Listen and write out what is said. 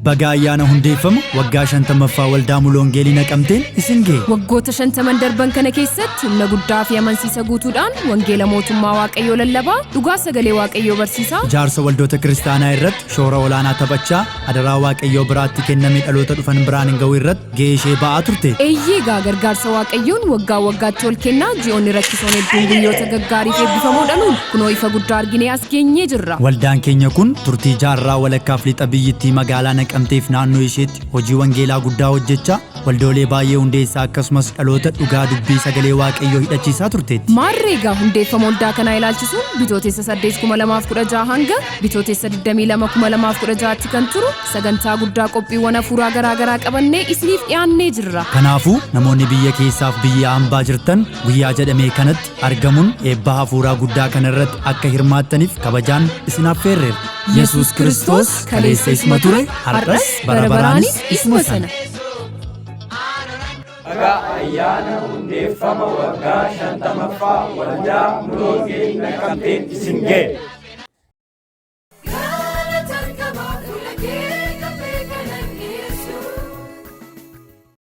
bagaa ayyaana hundeeffamu waggaa 50ffaa waldaa muluu wangeelii naqamteen isin ga'e. Waggoota 50 darban kana keessatti humna guddaa fi amansiisa guutuudhaan wangeela mootummaa Waaqayyoo lallabaa, dhugaa sagalee Waaqayyoo barsiisaa, ijaarsa waldoota kiristaanaa irratti shoora olaanaa taphachaa, adaraa Waaqayyoo biraatti kennamee dhaloota dhufan biraan hin ga'u irratti ga'ee ishee ba'aa turte. Eeyyeegaa gargaarsa Waaqayyoon waggaa waggaatti ol kennaa ji'oonni rakkisoon hedduun guyyoota gaggaarii fi eebbifamuudhaan kunoo ifa guddaa arginee as geenyee jirra. Waldaan keenya kun turtii jaarraa walakkaaf lixa biyyittii magaalaa Naqamteef naannoo isheetti hojii wangeelaa guddaa hojjechaa waldoolee baay'ee hundeessaa akkasumas dhaloota dhugaa dubbii sagalee Waaqayyoo hidhachiisaa turteetti. Maarreegaa hundeeffama waldaa kanaa ilaalchisuun bitootessa 8/2016 hanga bitootessa 22/2016tti kan turu sagantaa guddaa qophiiwwan hafuuraa garaa qabannee isiniif dhiyaannee jirra. Kanaafuu namoonni biyya keessaaf biyya hambaa jirtan guyyaa jedhamee kanatti argamuun eebba hafuuraa guddaa kana irratti akka hirmaattaniif kabajaan isin affeerreera. Yesuus Kiristoos kaleessa isuma ture, har'as bara baraanis isuma sana. Ayyaana hundeeffama waggaa 50ffaa waldaa muluu wangeelii naqamteen isin ga'e.